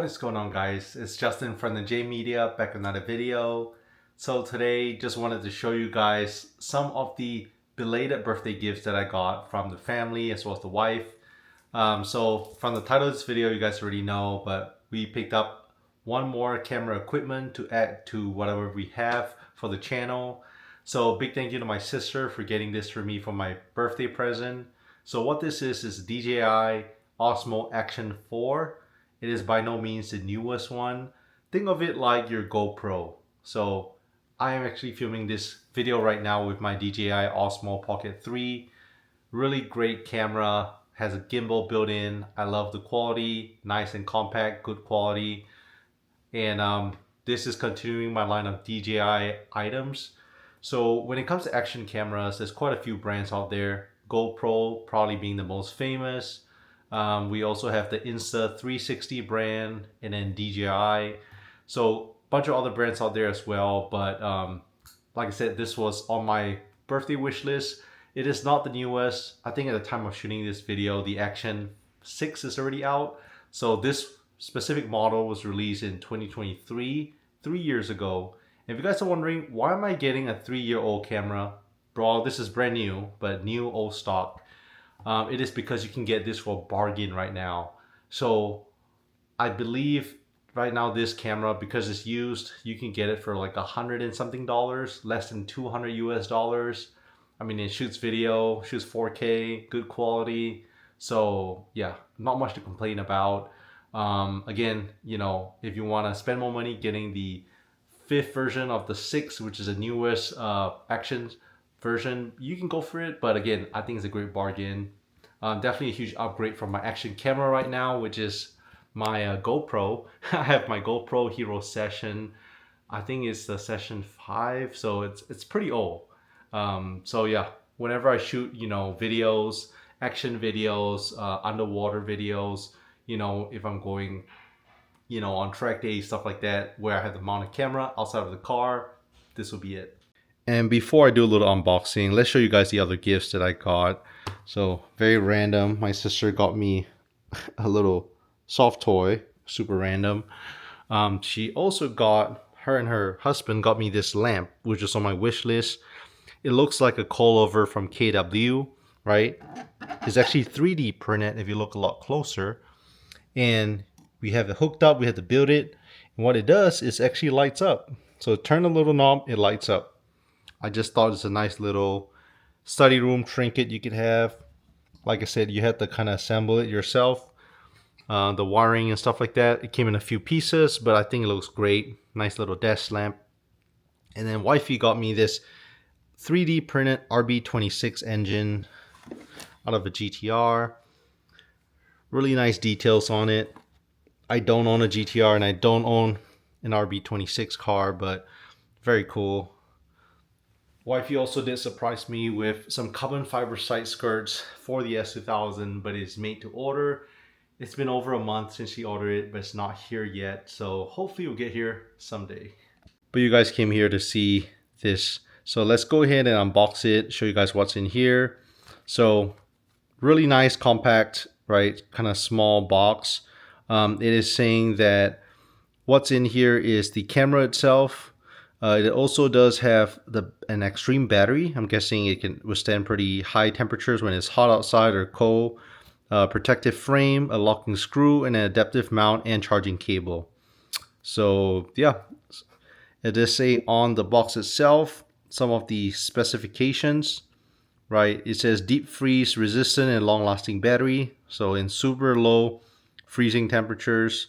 What is going on, guys? It's Justin from the J Media, back with another video. So today just wanted to show you guys some of the belated birthday gifts that I got from the family as well as the wife. So from the title of this video, you guys already know, but we picked up one more camera equipment to add to whatever we have for the channel. So big thank you to my sister for getting this for me for my birthday present. So what this is DJI Action 4. It is by no means the newest one. Think of it like your GoPro. So I am actually filming this video right now with my DJI Osmo Pocket 3. Really great camera, has a gimbal built in. I love the quality, nice and compact, good quality. And this is continuing my line of DJI items. So when it comes to action cameras, there's quite a few brands out there. GoPro probably being the most famous. We also have the Insta360 brand and then DJI. So a bunch of other brands out there as well. But like I said, this was on my birthday wish list. It is not the newest. I think at the time of shooting this video, the Action 6 is already out. So this specific model was released in 2023, 3 years ago. If you guys are wondering, why am I getting a 3-year-old camera? Bro, this is brand new, but new old stock. It is because you can get this for a bargain right now. So I believe right now this camera, because it's used, you can get it for like $100 and something, less than $200 US. I mean, it shoots video, shoots 4K, good quality. So yeah, not much to complain about. Again, you know, if you want to spend more money getting the 5th version of the 6, which is the newest Action version, you can go for it. But again, I think it's a great bargain. Definitely a huge upgrade from my action camera right now, which is my GoPro. I have my GoPro Hero Session. I think it's the Session 5, so it's pretty old. So yeah, whenever I shoot, you know, videos, action videos, underwater videos, you know, if I'm going, you know, on track days, stuff like that, where I have to mount a camera outside of the car, this will be it. And before I do a little unboxing, let's show you guys the other gifts that I got. So very random. My sister got me a little soft toy, super random. She also got, her and her husband got me this lamp, which is on my wish list. It looks like a coilover from KW, right? It's actually 3D printed if you look a lot closer. And we have it hooked up, we have to build it. And what it does is actually lights up. So turn a little knob, it lights up. I just thought it's a nice little study room trinket you could have. Like I said, you had to kind of assemble it yourself. The wiring and stuff like that. It came in a few pieces, but I think it looks great. Nice little desk lamp. And then wifey got me this 3D printed RB26 engine out of a GTR. Really nice details on it. I don't own a GTR and I don't own an RB26 car, but very cool. Wifey also did surprise me with some carbon fiber side skirts for the S2000, but it's made to order. It's been over a month since she ordered it, but it's not here yet. So hopefully it'll get here someday. But you guys came here to see this. So let's go ahead and unbox it, show you guys what's in here. So really nice, compact, right? Kind of small box. It is saying that what's in here is the camera itself. It also does have an extreme battery. I'm guessing it can withstand pretty high temperatures when it's hot outside or cold. Protective frame, a locking screw, and an adaptive mount and charging cable. So yeah, it does say on the box itself some of the specifications, right? It says deep freeze resistant and long lasting battery. So in super low freezing temperatures.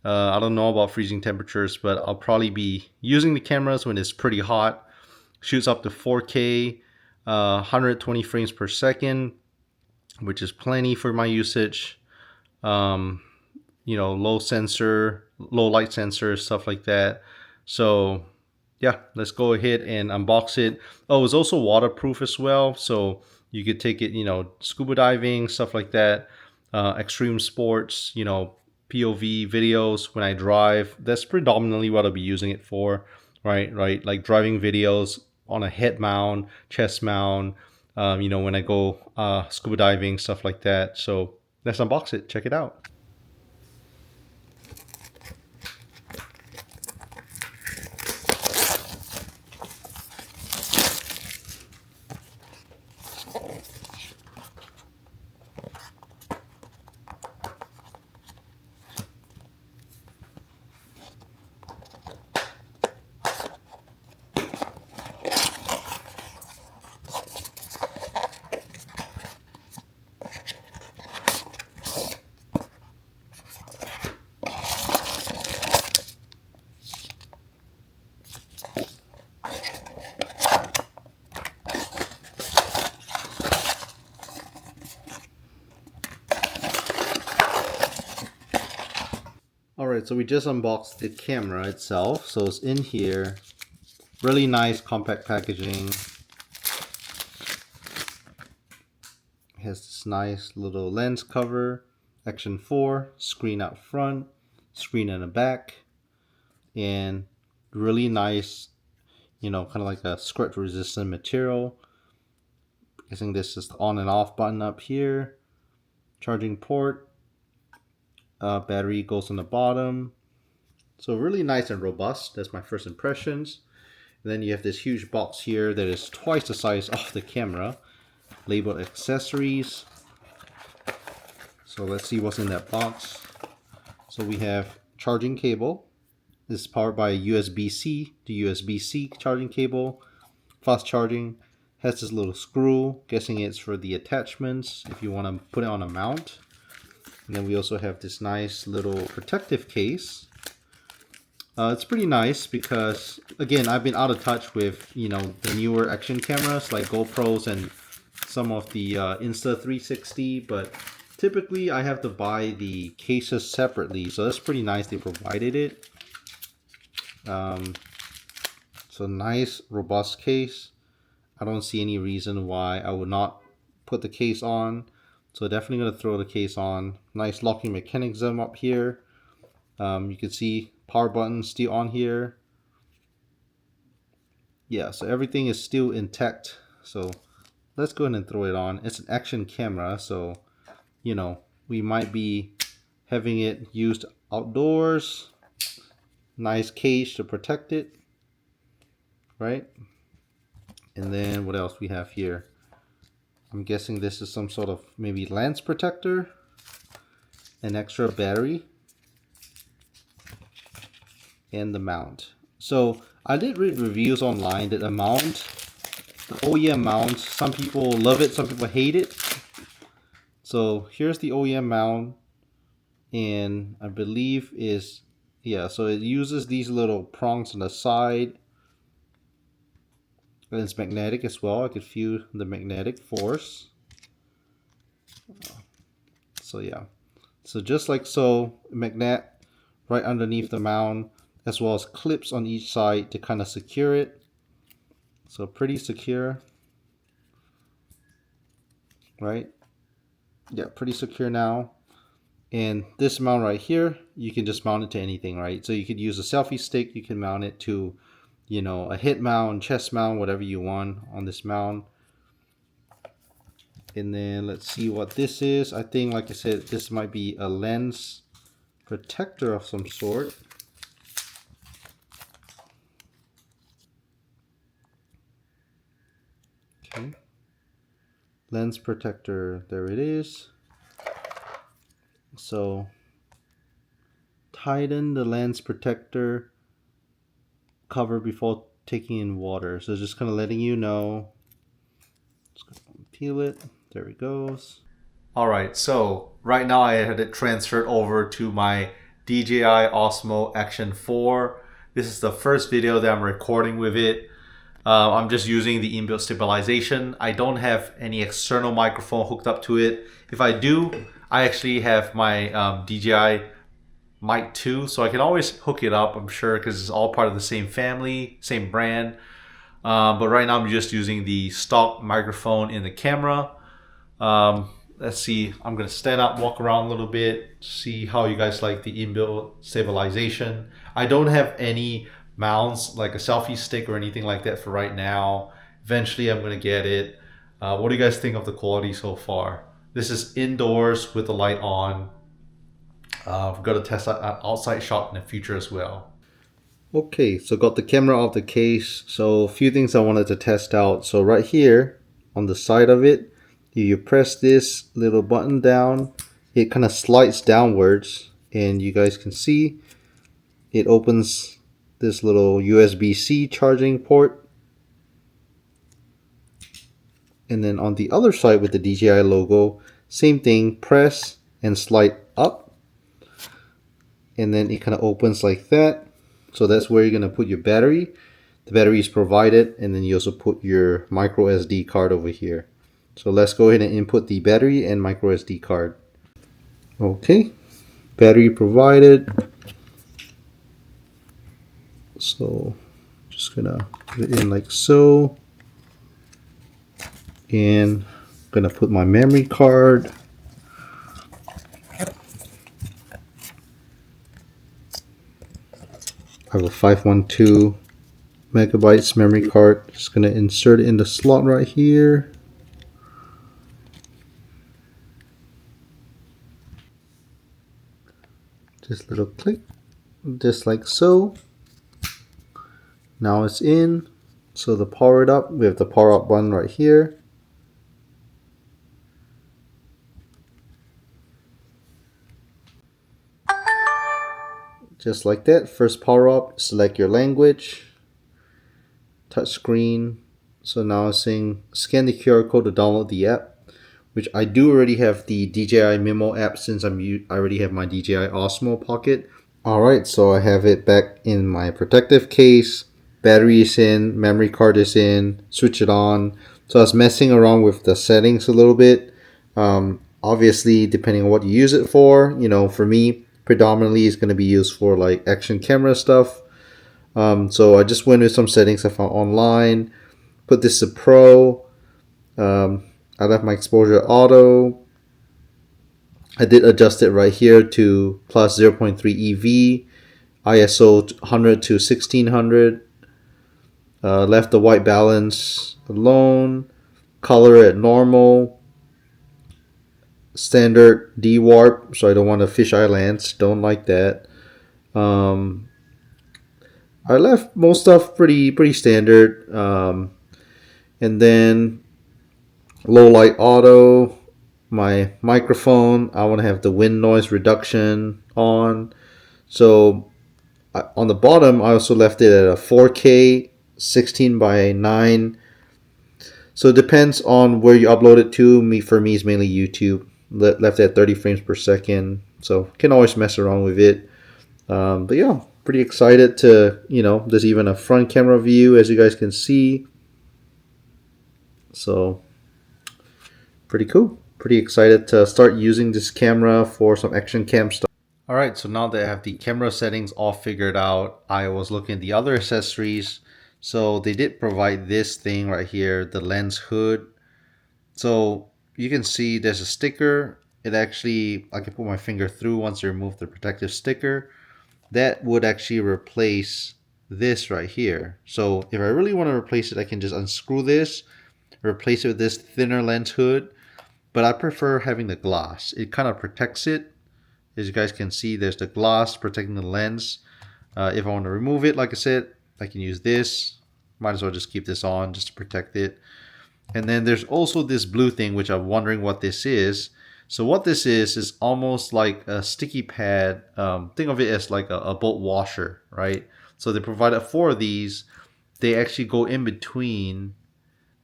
I don't know about freezing temperatures, but I'll probably be using the cameras when it's pretty hot. Shoots up to 4K, 120 frames per second, which is plenty for my usage. You know, low light sensor, stuff like that. So yeah, let's go ahead and unbox it. Oh, it's also waterproof as well. So you could take it, you know, scuba diving, stuff like that. Extreme sports, you know, POV videos when I drive. That's predominantly what I'll be using it for, right? Like driving videos on a head mount, chest mount, you know, when I go scuba diving, stuff like that. So let's unbox it, check it out. Alright, so we just unboxed the camera itself. So it's in here. Really nice compact packaging. It has this nice little lens cover, Action 4, screen out front, screen in the back, and really nice, you know, kind of like a scratch resistant material. Guessing this is the on and off button up here. Charging port. Battery goes on the bottom. So really nice and robust. That's my first impressions. And then you have this huge box here that is twice the size of the camera, labeled accessories. So let's see what's in that box. So we have charging cable. This is powered by a USB-C to USB-C charging cable. Fast charging. Has this little screw. Guessing it's for the attachments if you want to put it on a mount. And then we also have this nice little protective case. It's pretty nice because, again, I've been out of touch with, you know, the newer action cameras like GoPros and some of the Insta360, but typically I have to buy the cases separately, so that's pretty nice they provided it. So nice, robust case. I don't see any reason why I would not put the case on, so definitely going to throw the case on. Nice locking mechanism up here. You can see power button still on here. Yeah, so everything is still intact. So let's go ahead and throw it on. It's an action camera, so you know, we might be having it used outdoors. Nice cage to protect it, right? And then what else we have here? I'm guessing this is some sort of maybe lens protector, an extra battery, and the mount. So I did read reviews online that the mount, the OEM mount, some people love it, some people hate it. So here's the OEM mount, and I believe is, yeah, so it uses these little prongs on the side, and it's magnetic as well. I could feel the magnetic force. So yeah, so just like so, magnet right underneath the mount, as well as clips on each side to kind of secure it. So pretty secure, right? Yeah, pretty secure now. And this mount right here, you can just mount it to anything, right? So you could use a selfie stick, you can mount it to, you know, a hip mount, chest mount, whatever you want on this mount. And then let's see what this is. I think, like I said, this might be a lens protector of some sort. Okay. Lens protector, there it is. So tighten the lens protector cover before taking in water. So just kind of letting you know. Just gonna peel it. There it goes. Alright, so right now I had it transferred over to my DJI Osmo Action 4. This is the first video that I'm recording with it. I'm just using the inbuilt stabilization. I don't have any external microphone hooked up to it. If I do, I actually have my DJI Mic 2, so I can always hook it up, I'm sure, because it's all part of the same family, same brand. But right now I'm just using the stock microphone in the camera. Let's see, I'm gonna stand up, walk around a little bit, see how you guys like the inbuilt stabilization. I don't have any mounts like a selfie stick or anything like that for right now. Eventually I'm gonna get it. What do you guys think of the quality so far? This is indoors with the light on. We've got to test out an outside shot in the future as well. Okay, so got the camera off the case. So a few things I wanted to test out. So right here on the side of it, you press this little button down, it kind of slides downwards, and you guys can see it opens this little USB-C charging port. And then on the other side with the DJI logo, same thing, press and slide up, and then it kind of opens like that. So that's where you're going to put your battery. The battery is provided, and then you also put your micro SD card over here. So let's go ahead and input the battery and micro SD card. Okay, battery provided. So just gonna put it in like so, and I'm gonna put my memory card. I have a 512 megabytes memory card. Just gonna insert it in the slot right here. Just a little click, just like so. Now it's in. So to power it up, we have the power up button right here. Just like that. First power up, select your language. Touch screen. So now it's saying scan the QR code to download the app, which I do already have the DJI Memo app since I already have my DJI Osmo Pocket. Alright, so I have it back in my protective case. Battery is in, memory card is in, switch it on. So I was messing around with the settings a little bit. Obviously, depending on what you use it for, you know, for me, predominantly it's going to be used for like action camera stuff. So I just went with some settings I found online. Put this to Pro. I left my exposure auto. I did adjust it right here to plus 0.3 EV, ISO 100 to 1600. Left the white balance alone. Color at normal. Standard D-warp, so I don't want a fisheye lens. Don't like that. I left most stuff pretty standard. And then low light auto. My microphone, I want to have the wind noise reduction on. So on the bottom, I also left it at a 4K 16 by 9. So it depends on where you upload it to. For me, it's mainly YouTube. Left at 30 frames per second. So can always mess around with it. But yeah, pretty excited to, you know, there's even a front camera view as you guys can see. So pretty cool. Pretty excited to start using this camera for some action cam stuff. Alright, so now that I have the camera settings all figured out, I was looking at the other accessories. So they did provide this thing right here, the lens hood. So you can see there's a sticker. It actually, I can put my finger through once I remove the protective sticker. That would actually replace this right here. So if I really want to replace it, I can just unscrew this, replace it with this thinner lens hood. But I prefer having the glass. It kind of protects it. As you guys can see, there's the glass protecting the lens. If I want to remove it, like I said, I can use this. Might as well just keep this on just to protect it. And then there's also this blue thing, which I'm wondering what this is. So what this is almost like a sticky pad. Think of it as like a bolt washer, right? So they provided 4 of these. They actually go in between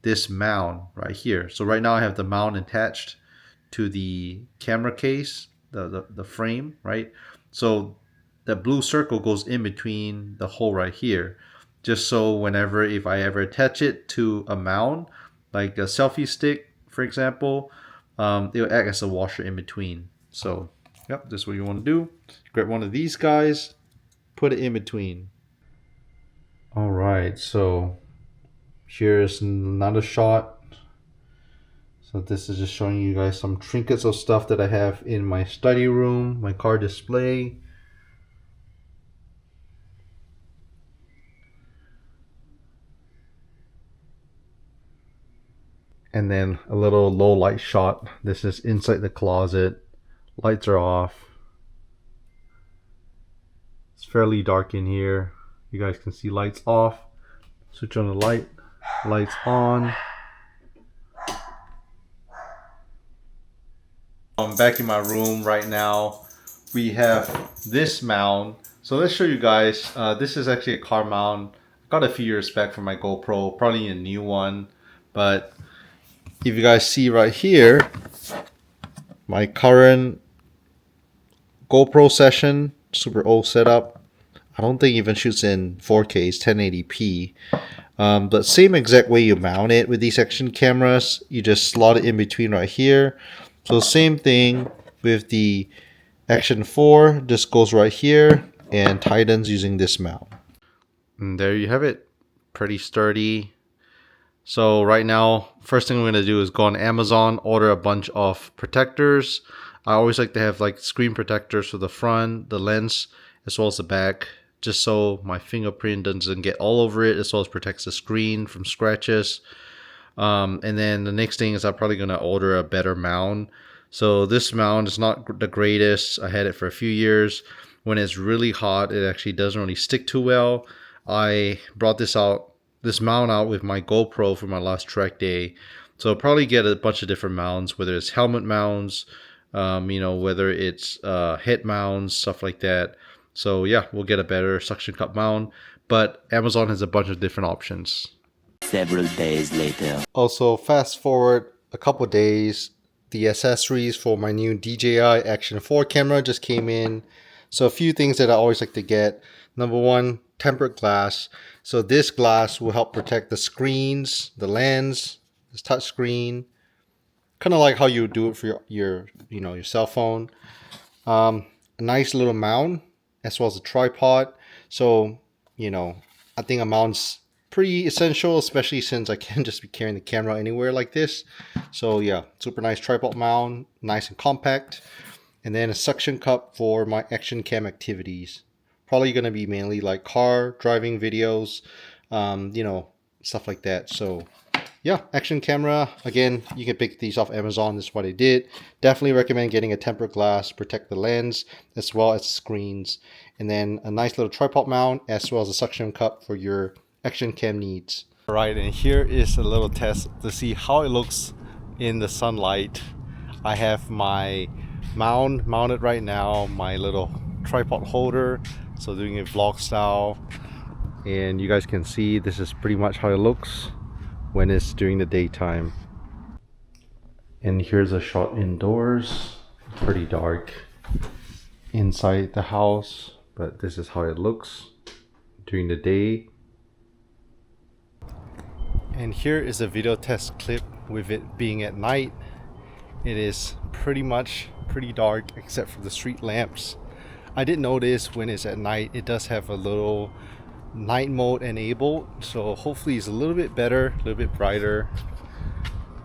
this mount right here. So right now I have the mount attached to the camera case, the frame, right? So that blue circle goes in between the hole right here, just so whenever, if I ever attach it to a mount, like a selfie stick, for example, it will act as a washer in between. So yep, this is what you want to do. Grab one of these guys, put it in between. All right, so here's another shot. So this is just showing you guys some trinkets of stuff that I have in my study room, my car display. And then a little low light shot. This is inside the closet. Lights are off. It's fairly dark in here. You guys can see lights off. Switch on the light. Lights on. I'm back in my room right now. We have this mount. So let's show you guys. This is actually a car mount. I got a few years back from my GoPro. Probably a new one. But if you guys see right here, my current GoPro session, super old setup. I don't think it even shoots in 4K, it's 1080p. But same exact way you mount it with these action cameras, you just slot it in between right here. So same thing with the Action 4, just goes right here and tightens using this mount. And there you have it. Pretty sturdy. So right now, first thing I'm going to do is go on Amazon, order a bunch of protectors. I always like to have like screen protectors for the front, the lens, as well as the back, just so my fingerprint doesn't get all over it, as well as protects the screen from scratches. And then the next thing is I'm probably going to order a better mount. So this mount is not the greatest. I had it for a few years. When it's really hot, it actually doesn't really stick too well. I brought this mount out with my GoPro for my last track day. So I'll probably get a bunch of different mounts, whether it's helmet mounts, whether it's head mounts, stuff like that. So yeah, we'll get a better suction cup mount, but Amazon has a bunch of different options. Several days later. Also, fast forward a couple days, the accessories for my new DJI Action 4 camera just came in. So a few things that I always like to get. Number one, tempered glass. So this glass will help protect the screens, the lens, this touch screen. Kind of like how you do it for your cell phone. A nice little mount, as well as a tripod. So, I think a mount's pretty essential, especially since I can't just be carrying the camera anywhere like this. So yeah, super nice tripod mount, nice and compact. And then a suction cup for my action cam activities. Probably going to be mainly like car driving videos, stuff like that. So yeah, action camera. Again, you can pick these off Amazon. This is what I did. Definitely recommend getting a tempered glass, protect the lens as well as screens. And then a nice little tripod mount as well as a suction cup for your action cam needs. All right, and here is a little test to see how it looks in the sunlight. I have my mount mounted right now, my little tripod holder, so doing it vlog style, and you guys can see this is pretty much how it looks when it's during the daytime. And here's a shot indoors. Pretty dark inside the house, but this is how it looks during the day. And here is a video test clip with it being at night. It is pretty dark except for the street lamps. I did notice when it's at night, it does have a little night mode enabled, so hopefully it's a little bit better, a little bit brighter.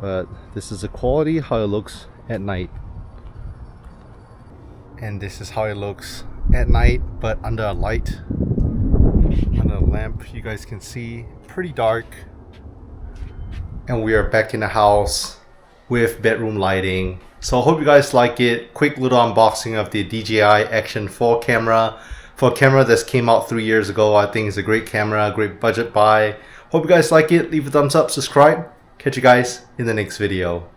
But this is the quality, how it looks at night. And this is how it looks at night, but under a light, under a lamp. You guys can see, pretty dark. And we are back in the house with bedroom lighting. So I hope you guys like it. Quick little unboxing of the DJI Action 4 camera. For a camera that came out 3 years ago, I think it's a great camera, great budget buy. Hope you guys like it. Leave a thumbs up, subscribe. Catch you guys in the next video.